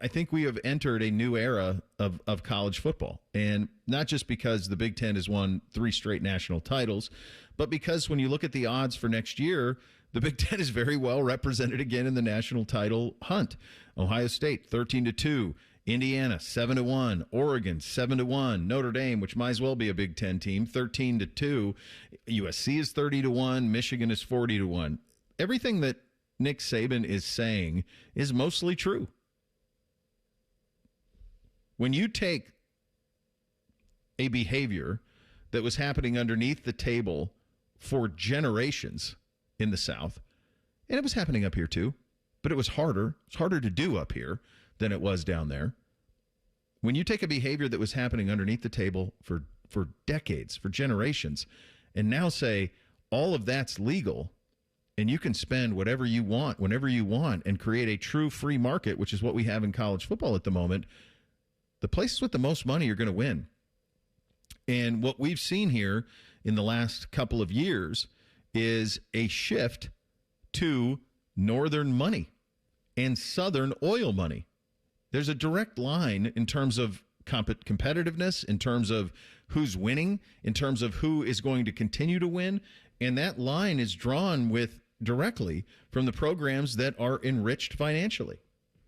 I think we have entered a new era of college football. And not just because the Big Ten has won 3 straight national titles, but because when you look at the odds for next year, the Big Ten is very well represented again in the national title hunt. Ohio State, 13-2. Indiana, 7-1. Oregon, 7-1. Notre Dame, which might as well be a Big Ten team, 13-2. USC is 30-1. Michigan is 40-1. Everything that Nick Saban is saying is mostly true. When you take a behavior that was happening underneath the table for generations in the South, and it was happening up here too, but it was harder. It's harder to do up here than it was down there. When you take a behavior that was happening underneath the table for decades, for generations, and now say all of that's legal and you can spend whatever you want, whenever you want, and create a true free market, which is what we have in college football at the moment, the places with the most money are going to win. And what we've seen here in the last couple of years is a shift to northern money and southern oil money. There's a direct line in terms of competitiveness, in terms of who's winning, in terms of who is going to continue to win. And that line is drawn directly from the programs that are enriched financially.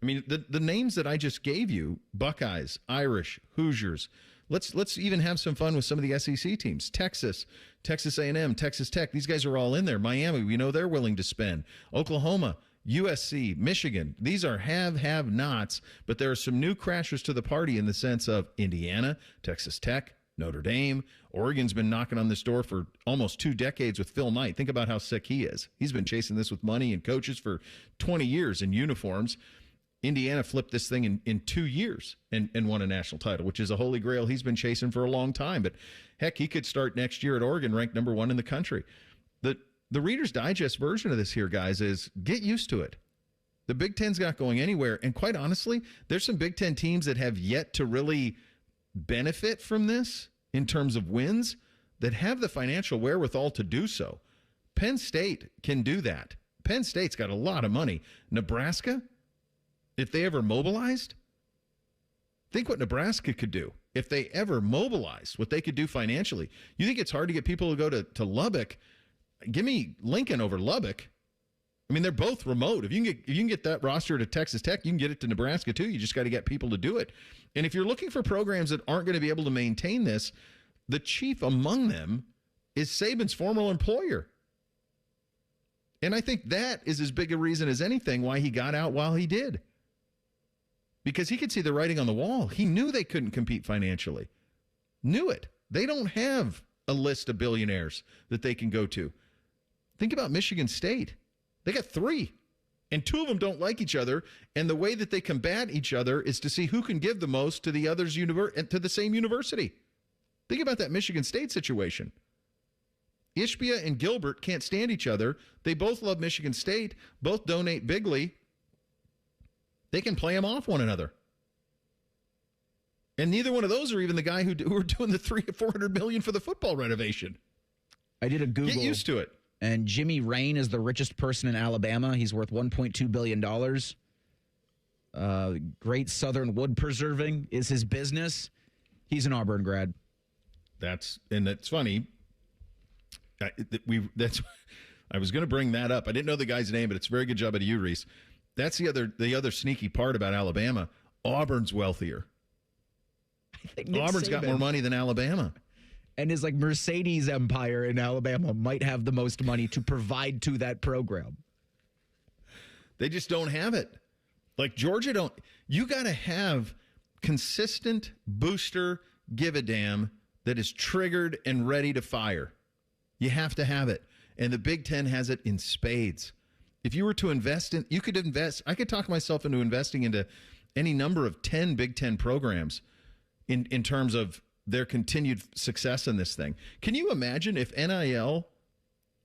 I mean, the names that I just gave you, Buckeyes, Irish, Hoosiers, let's even have some fun with some of the SEC teams. Texas A&M, Texas Tech, these guys are all in there. Miami, we know they're willing to spend. Oklahoma, USC, Michigan, these are have-nots, but there are some new crashers to the party in the sense of Indiana, Texas Tech, Notre Dame. Oregon's been knocking on this door for almost 2 decades with Phil Knight. Think about how sick he is. He's been chasing this with money and coaches for 20 years in uniforms. Indiana flipped this thing in 2 years and won a national title, which is a holy grail he's been chasing for a long time. But heck, he could start next year at Oregon, ranked number 1 in the country. The Reader's Digest version of this here, guys, is get used to it. The Big Ten's not going anywhere. And quite honestly, there's some Big Ten teams that have yet to really benefit from this in terms of wins that have the financial wherewithal to do so. Penn State can do that. Penn State's got a lot of money. Nebraska, if they ever mobilized, think what Nebraska could do. If they ever mobilized, what they could do financially. You think it's hard to get people to go to Lubbock? Give me Lincoln over Lubbock. I mean, they're both remote. If you can get that roster to Texas Tech, you can get it to Nebraska too. You just got to get people to do it. And if you're looking for programs that aren't going to be able to maintain this, the chief among them is Saban's former employer. And I think that is as big a reason as anything why he got out while he did. Because he could see the writing on the wall. He knew they couldn't compete financially. Knew it. They don't have a list of billionaires that they can go to. Think about Michigan State. They got 3, and 2 of them don't like each other. And the way that they combat each other is to see who can give the most to the other's to the same university. Think about that Michigan State situation. Ishbia and Gilbert can't stand each other. They both love Michigan State, both donate bigly. They can play them off one another. And neither one of those are even the guy who are doing the $300 to $400 million for the football renovation. I did a Google. Get used to it. And Jimmy Rain is the richest person in Alabama. He's worth $1.2 billion. Great Southern Wood Preserving is his business. He's an Auburn grad. That's funny. I was going to bring that up. I didn't know the guy's name, but it's a very good job out of you, Reese. That's the other sneaky part about Alabama. Auburn's wealthier. I think Nick Auburn's got more money than Alabama. And his Mercedes empire in Alabama might have the most money to provide to that program. They just don't have it. Like Georgia don't. You got to have consistent booster give a damn that is triggered and ready to fire. You have to have it. And the Big Ten has it in spades. If you were to invest in, you could invest. I could talk myself into investing into any number of 10 Big Ten programs in terms of their continued success in this thing. Can you imagine if NIL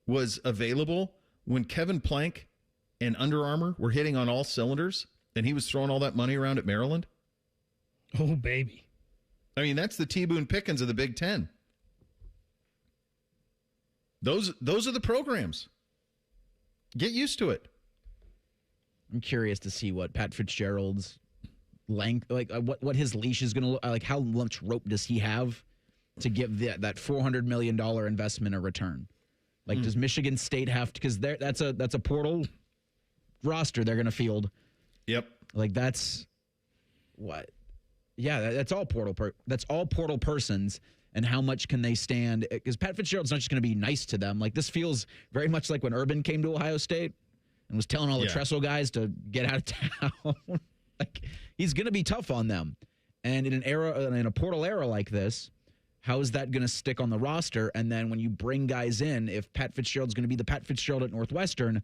was available when Kevin Plank and Under Armour were hitting on all cylinders and he was throwing all that money around at Maryland? Oh, baby. I mean, that's the T. Boone Pickens of the Big Ten. Those are the programs. Get used to it. I'm curious to see what Pat Fitzgerald's length, like what his leash is going to look like. How much rope does he have to give that $400 million investment a return? Like, does Michigan State have to? Because that's a portal roster they're going to field. Yep. Like that's what? Yeah, that's all portal. That's all portal persons. And how much can they stand? Because Pat Fitzgerald's not just going to be nice to them. Like, this feels very much like when Urban came to Ohio State and was telling all the Tressel guys to get out of town. Like, he's going to be tough on them. And in a portal era like this, how is that going to stick on the roster? And then when you bring guys in, if Pat Fitzgerald's going to be the Pat Fitzgerald at Northwestern,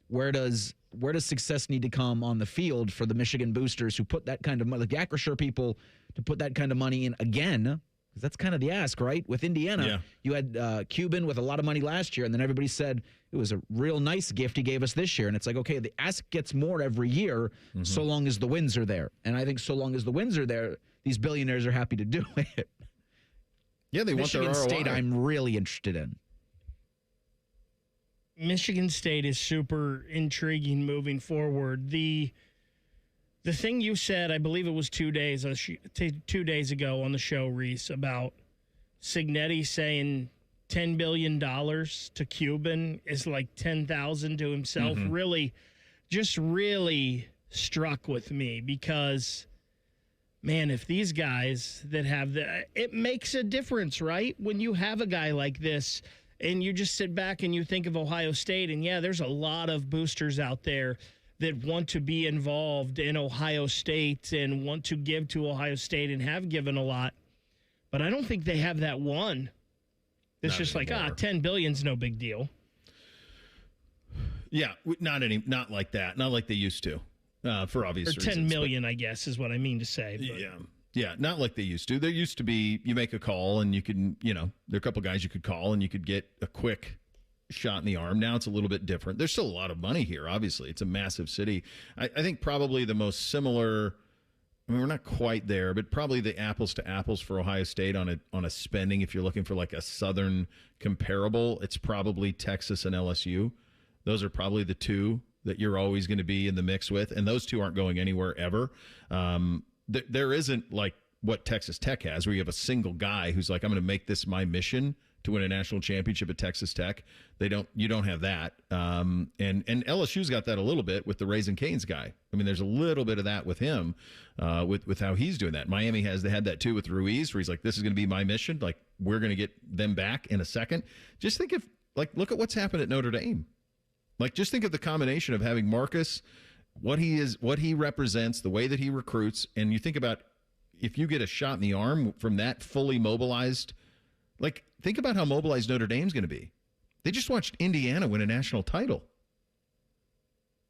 where does success need to come on the field for the Michigan boosters who put that kind of money, the Acrisure people, to put that kind of money in again? Because that's kind of the ask, right? With Indiana, you had Cuban with a lot of money last year, and then everybody said it was a real nice gift he gave us this year. And it's like, okay, the ask gets more every year so long as the wins are there. And I think so long as the wins are there, these billionaires are happy to do it. Yeah, they want their ROI. Michigan State, I'm really interested in. Michigan State is super intriguing moving forward. The thing you said, I believe it was 2 days ago on the show, Reese, about Cignetti saying $10 billion to Cuban is like $10,000 to himself, really struck with me because, man, if these guys that have it makes a difference, right? When you have a guy like this and you just sit back and you think of Ohio State, and there's a lot of boosters out there that want to be involved in Ohio State and want to give to Ohio State and have given a lot. But I don't think they have that one. It's not just anymore. Like, $10 billion's no big deal. Yeah, not like that. Not like they used to, for obvious reasons. Or 10 million, I guess, is what I mean to say. But. Yeah, not like they used to. There used to be, you make a call and you can, there are a couple guys you could call and you could get a quick shot in the arm. Now it's a little bit different. There's still a lot of money here, obviously. It's a massive city. I think probably the most similar, I mean, we're not quite there, but probably the apples to apples for Ohio State on a spending, if you're looking for like a Southern comparable, it's probably Texas and LSU. Those are probably the two that you're always going to be in the mix with, and those two aren't going anywhere ever. There isn't like what Texas Tech has, where you have a single guy who's like, I'm going to make this my mission to win a national championship at Texas Tech. You don't have that. And LSU's got that a little bit with the Raising Cane's guy. I mean, there's a little bit of that with him, with how he's doing that. Miami they had that too with Ruiz, where he's like, this is going to be my mission. Like, we're going to get them back in a second. Just think look at what's happened at Notre Dame. Like, just think of the combination of having Marcus, what he represents, the way that he recruits, and you think about if you get a shot in the arm from that fully mobilized, like, think about how mobilized Notre Dame's going to be. They just watched Indiana win a national title.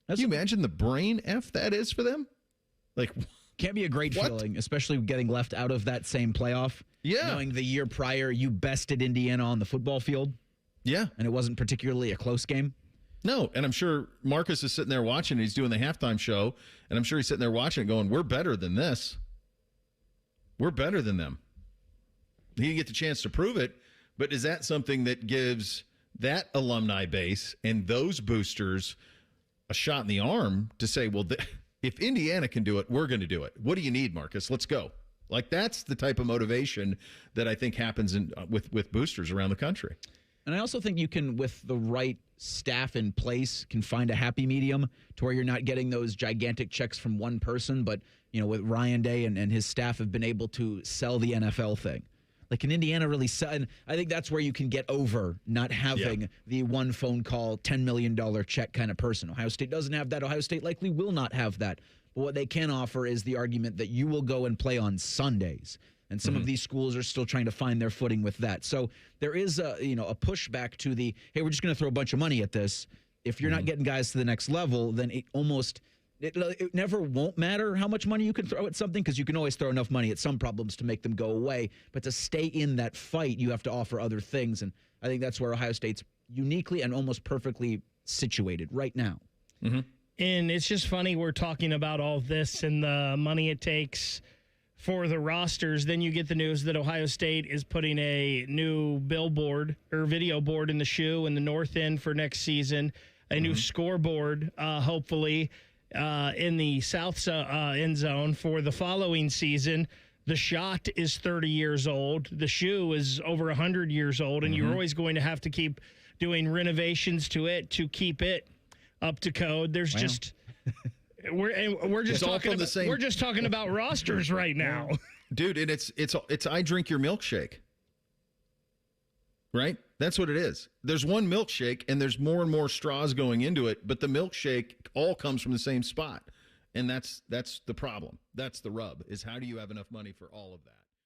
Can you imagine the brain F that is for them? Like, can't be a great feeling, especially getting left out of that same playoff. Yeah. Knowing the year prior you bested Indiana on the football field. Yeah. And it wasn't particularly a close game. No, and I'm sure Marcus is sitting there watching. He's doing the halftime show, and I'm sure he's sitting there watching it going, we're better than this. We're better than them. He didn't get the chance to prove it, but is that something that gives that alumni base and those boosters a shot in the arm to say, well, if Indiana can do it, we're going to do it. What do you need, Marcus? Let's go. Like, that's the type of motivation that I think happens with boosters around the country. And I also think you can, with the right staff in place, can find a happy medium to where you're not getting those gigantic checks from one person, but, with Ryan Day and his staff have been able to sell the NFL thing. Like, in Indiana really sell, and I think that's where you can get over not having the one phone call, $10 million check kind of person. Ohio State doesn't have that. Ohio State likely will not have that. But what they can offer is the argument that you will go and play on Sundays. And some of these schools are still trying to find their footing with that. So there is a pushback to the, hey, we're just going to throw a bunch of money at this. If you're not getting guys to the next level, then it never won't matter how much money you can throw at something, because you can always throw enough money at some problems to make them go away. But to stay in that fight, you have to offer other things. And I think that's where Ohio State's uniquely and almost perfectly situated right now. Mm-hmm. And it's just funny, we're talking about all this and the money it takes for the rosters. Then you get the news that Ohio State is putting a new billboard or video board in the shoe in the north end for next season, a new scoreboard, hopefully. in the south end zone for the following season. The shot is 30 years old. The shoe is over 100 years old, and you're always going to have to keep doing renovations to it to keep it up to code. There's just we're just talking about rosters right now, dude. And it's I drink your milkshake, right? That's what it is. There's one milkshake, and there's more and more straws going into it, but the milkshake all comes from the same spot. And that's the problem. That's the rub, is how do you have enough money for all of that?